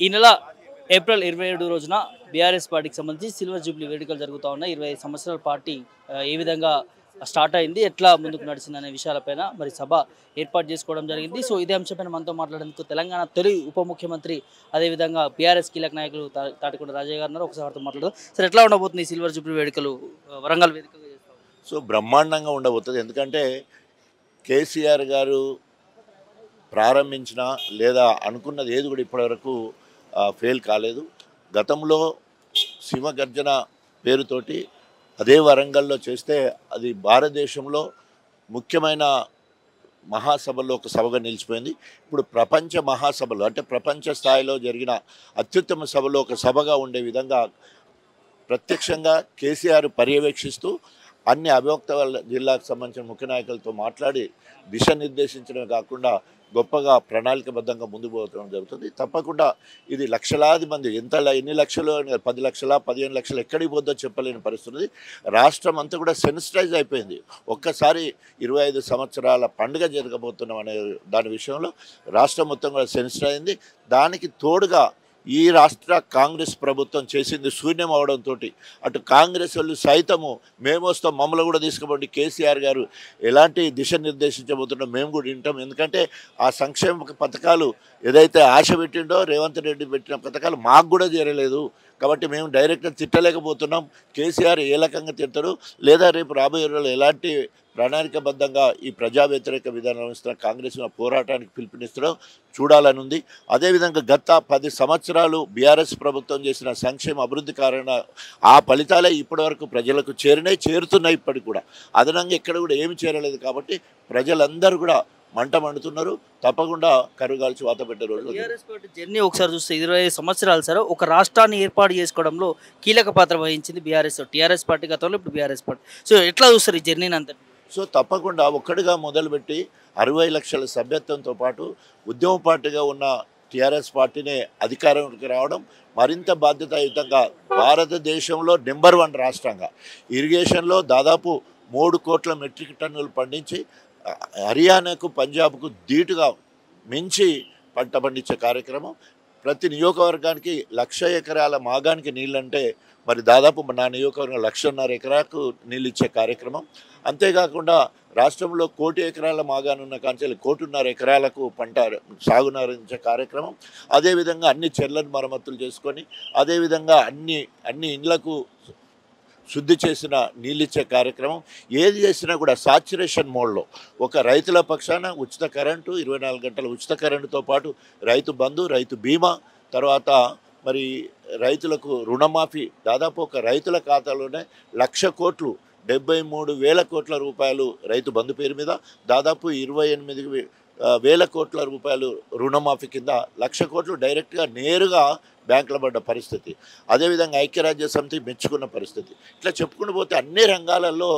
ఈ నెల ఏప్రిల్ 27 రోజున బీఆర్ఎస్ పార్టీకి సంబంధించి సిల్వర్ జూబ్లీ వేడుకలు జరుగుతూ ఉన్నాయి. 25 సంవత్సరాల పార్టీ ఏ విధంగా స్టార్ట్ అయింది, ఎట్లా ముందుకు నడిచిందనే విషయాలపైన మరి సభ ఏర్పాటు చేసుకోవడం జరిగింది. సో ఇదే అంశంపైన మనతో మాట్లాడేందుకు తెలంగాణ తొలి ఉప ముఖ్యమంత్రి, అదేవిధంగా బీఆర్ఎస్ కీలక నాయకులు తాటికొండ రాజయ్య గారు ఉన్నారు. ఒకసారి వారితో మాట్లాడదాం. సార్, ఎట్లా ఉండబోతుంది ఈ సిల్వర్ జూబ్లీ వేడుకలు వరంగల్ వేదికగా చేస్తాం? సో బ్రహ్మాండంగా ఉండబోతుంది. ఎందుకంటే కేసీఆర్ గారు ప్రారంభించిన లేదా అనుకున్నది ఏది కూడా ఇప్పటివరకు ఫెయిల్ కాలేదు. గతంలో సింహగర్జన పేరుతోటి అదే వరంగల్లో చేస్తే అది భారతదేశంలో ముఖ్యమైన మహాసభల్లో ఒక సభగా నిలిచిపోయింది. ఇప్పుడు ప్రపంచ మహాసభలు అంటే ప్రపంచ స్థాయిలో జరిగిన అత్యుత్తమ సభలో ఒక సభగా ఉండే విధంగా ప్రత్యక్షంగా కేసీఆర్ పర్యవేక్షిస్తూ అన్ని అభివక్త జిల్లాకు సంబంధించిన ముఖ్య నాయకులతో మాట్లాడి దిశానిర్దేశించడమే కాకుండా గొప్పగా ప్రణాళికబద్ధంగా ముందుకు పోవడం జరుగుతుంది. తప్పకుండా ఇది లక్షలాది మంది ఎన్ని లక్షలు, 10 లక్షల 15 లక్షలు ఎక్కడికి పోద్దో చెప్పలేని పరిస్థితి. రాష్ట్రం అంతా కూడా సెన్సిటైజ్ అయిపోయింది. ఒక్కసారి 25 సంవత్సరాల పండుగ జరగబోతున్నాం అనే దాని విషయంలో రాష్ట్రం మొత్తం కూడా సెన్సిటైజ్ అయింది. దానికి తోడుగా ఈ రాష్ట్ర కాంగ్రెస్ ప్రభుత్వం చేసింది శూన్యం అవడంతో అటు కాంగ్రెస్ వాళ్ళు సైతము మేము వస్తాం, మమ్మల్ని కూడా తీసుకుపోండి, కేసీఆర్ గారు ఎలాంటి దిశ నిర్దేశించబోతున్నాం మేము కూడా వింటాం. ఎందుకంటే ఆ సంక్షేమ పథకాలు ఏదైతే ఆశ పెట్టిండో రేవంత్ రెడ్డి పెట్టిన పథకాలు మాకు కూడా చేరలేదు. కాబట్టి మేము డైరెక్ట్గా తిట్టలేకపోతున్నాం. కేసీఆర్ ఏ రకంగా తిడతాడు లేదా రేపు రాబోయే రోజుల్లో ఎలాంటి ప్రణాళికబద్ధంగా ఈ ప్రజా వ్యతిరేక విధానం ఇస్తున్న కాంగ్రెస్ పోరాటానికి పిలుపునిస్తాడో చూడాలని ఉంది. అదేవిధంగా గత 10 సంవత్సరాలు బీఆర్ఎస్ ప్రభుత్వం చేసిన సంక్షేమ అభివృద్ధి కారణ ఆ ఫలితాలే ఇప్పటివరకు ప్రజలకు చేరుతున్నాయి. ఇప్పటికి కూడా అదనంగా ఎక్కడ కూడా ఏమి చేరలేదు. కాబట్టి ప్రజలందరూ కూడా మంట మండుతున్నారు. తప్పకుండా కరుగాల్చి వాత పెట్టే రోజులు. బీఆర్ఎస్ పార్టీ జర్నీ ఒకసారి చూస్తే 25 సంవత్సరాలు సార్, ఒక రాష్ట్రాన్ని ఏర్పాటు చేసుకోవడంలో కీలక పాత్ర వహించింది బీఆర్ఎస్. టీఆర్ఎస్ పార్టీ గతంలో, ఇప్పుడు బీఆర్ఎస్ పార్టీ. సో ఎట్లా చూస్తారు ఈ జర్నీని అంతా? సో తప్పకుండా ఒక్కడిగా మొదలుపెట్టి 60 లక్షల సభ్యత్వంతో పాటు ఉద్యమ పార్టీగా ఉన్న టీఆర్ఎస్ పార్టీనే అధికారంలోకి రావడం, మరింత బాధ్యతాయుతంగా భారతదేశంలో నెంబర్ 1 రాష్ట్రంగా ఇరిగేషన్లో దాదాపు 3 కోట్ల మెట్రిక్ టన్నులు పండించి హర్యానాకు పంజాబ్కు ధీటుగా మించి పంట పండించే కార్యక్రమం. ప్రతి నియోజకవర్గానికి 1,00,000 ఎకరాల మాగానికి నీళ్ళంటే మరి దాదాపు నా నియోజకవర్గం 1,50,000 ఎకరాకు నీళ్ళు ఇచ్చే కార్యక్రమం. అంతేకాకుండా రాష్ట్రంలో 1 కోటి ఎకరాల మాగానున్న కాంచెలు 1,50,000 ఎకరాలకు పంట సాగునారించే కార్యక్రమం. అదేవిధంగా అన్ని చెర్లను మరమ్మతులు చేసుకొని అదేవిధంగా అన్ని ఇండ్లకు శుద్ధి చేసిన నీళ్ళిచ్చే కార్యక్రమం. ఏది చేసినా కూడా సాచురేషన్ మోడ్లో ఒక రైతుల పక్షాన ఉచిత కరెంటు, 24 గంటల ఉచిత కరెంటుతో పాటు రైతు బంధు, రైతు బీమా, తర్వాత మరి రైతులకు రుణమాఫీ దాదాపు ఒక రైతుల ఖాతాలోనే 1,00,000 కోట్లు 73,000 కోట్ల రూపాయలు రైతు బంధు పేరు మీద, దాదాపు 28,000 కోట్ల రూపాయలు రుణమాఫీ కింద 1,00,000 కోట్లు డైరెక్ట్గా నేరుగా బ్యాంకులో పడ్డ పరిస్థితి. అదేవిధంగా ఐక్యరాజ్య సమితి మెచ్చుకున్న పరిస్థితి. ఇట్లా చెప్పుకుంటూ పోతే అన్ని రంగాలలో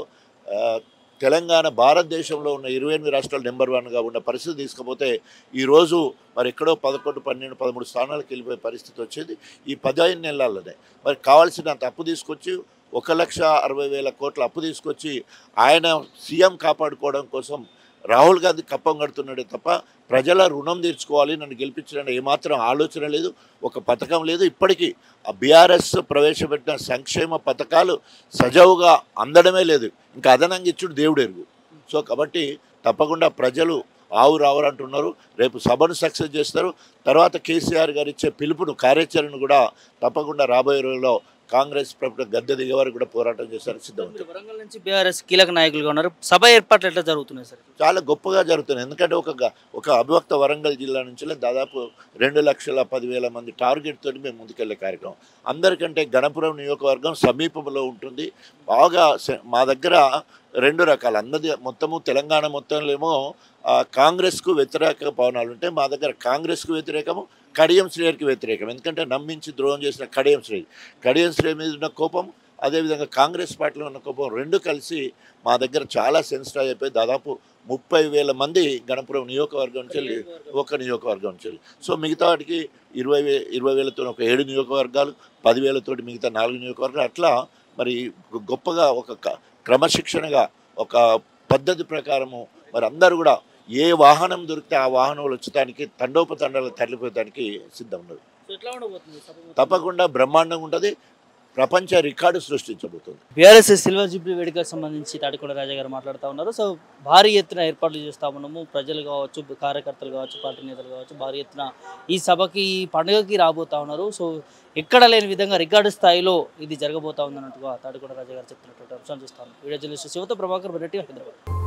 తెలంగాణ భారతదేశంలో ఉన్న 28 రాష్ట్రాలు నెంబర్ 1గా ఉన్న పరిస్థితి తీసుకపోతే ఈరోజు మరి ఎక్కడో 11, 12, 13 స్థానాలకు వెళ్ళిపోయే పరిస్థితి వచ్చేది ఈ 15 నెలల్లోనే. మరి కావాల్సినంత అప్పు తీసుకొచ్చి 1,60,000 కోట్ల అప్పు తీసుకొచ్చి ఆయన సీఎం కాపాడుకోవడం కోసం రాహుల్ గాంధీ కప్పం కడుతున్నాడే తప్ప ప్రజల రుణం తీర్చుకోవాలి, నన్ను గెలిపించడానికి ఏమాత్రం ఆలోచన లేదు, ఒక పథకం లేదు. ఇప్పటికీ ఆ బీఆర్ఎస్ ప్రవేశపెట్టిన సంక్షేమ పథకాలు సజావుగా అందడమే లేదు, ఇంకా అదనంగా ఇచ్చుడు దేవుడు ఎరుగు. సో కాబట్టి తప్పకుండా ప్రజలు ఆవురావరంటున్నారు. రేపు సభను సక్సెస్ చేస్తారు. తర్వాత కేసీఆర్ గారు ఇచ్చే పిలుపును, కార్యాచరణను కూడా తప్పకుండా రాబోయే రోజుల్లో కాంగ్రెస్ ప్రభుత్వం గద్దె దిగే వారు కూడా పోరాటం చేస్తారని సిద్ధం. వరంగల్ నుంచి బీఆర్ఎస్ కీలక నాయకులుగా ఉన్నారు. సభ ఏర్పాట్లు ఎట్లా జరుగుతున్నాయి సార్? చాలా గొప్పగా జరుగుతున్నాయి. ఎందుకంటే ఒక అభివక్త వరంగల్ జిల్లా నుంచి దాదాపు 2,10,000 మంది టార్గెట్ తోటి మేము ముందుకెళ్లే కార్యక్రమం. అందరికంటే గణపురం నియోజకవర్గం సమీపంలో ఉంటుంది. బాగా మా దగ్గర 2 రకాల మొత్తము తెలంగాణ మొత్తంలో ఏమో కాంగ్రెస్కు వ్యతిరేక పవనాలు ఉంటాయి. మా దగ్గర కాంగ్రెస్కు వ్యతిరేకము, కడియం శ్రేయర్కి వ్యతిరేకం. ఎందుకంటే నమ్మించి ద్రోహం చేసిన కడియం శ్రేయ మీద ఉన్న కోపం, అదేవిధంగా కాంగ్రెస్ పార్టీలో ఉన్న కోపం 2 కలిసి మా దగ్గర చాలా సెన్సిటివ్ అయిపోయి దాదాపు 30,000 మంది గణపురం నియోజకవర్గం నుంచి వెళ్ళి ఒక నియోజకవర్గం నుంచి వెళ్ళి. సో మిగతా వాటికి 20,000తో ఒక 7 నియోజకవర్గాలు, 10,000 మిగతా 4 నియోజకవర్గాలు. అట్లా మరి గొప్పగా ఒక క్రమశిక్షణగా ఒక పద్ధతి ప్రకారము మరి అందరూ కూడా ఏ వాహనం దొరికితే ఆ వాహనంలో వచ్చేదానికి తండోపతండాలు తరలిపోయేదానికి సిద్ధం ఉన్నారు. ఎట్లా ఉండబోతుంది సభ మొత్తం? తప్పకుండా బ్రహ్మాండంగా ఉంటుంది, ప్రపంచ రికార్డు సృష్టించబోతుంది. బీఆర్ఎస్ సిల్వర్ జూబ్లీ వేడుకలకు సంబంధించి తాడికొండ రాజా గారు మాట్లాడుతూ ఉన్నారు. సో భారీ ఎత్తున ఏర్పాట్లు చేస్తా ఉన్నాము, ప్రజలు కావచ్చు, కార్యకర్తలు కావచ్చు, పార్టీ నేతలు కావచ్చు, భారీ ఎత్తున ఈ సభకి ఈ పండుగకి రాబోతా ఉన్నారు. సో ఎక్కడ లేని విధంగా రికార్డు స్థాయిలో ఇది జరగబోతా ఉంది అన్నట్టుగా తాడికొండ రాజా గారు చెప్తున్నటువంటి అంశాలు చూస్తాను. వీడియో జర్నలిస్ట్ శివతో ప్రభాకర్ రెడ్డి, హైదరాబాద్.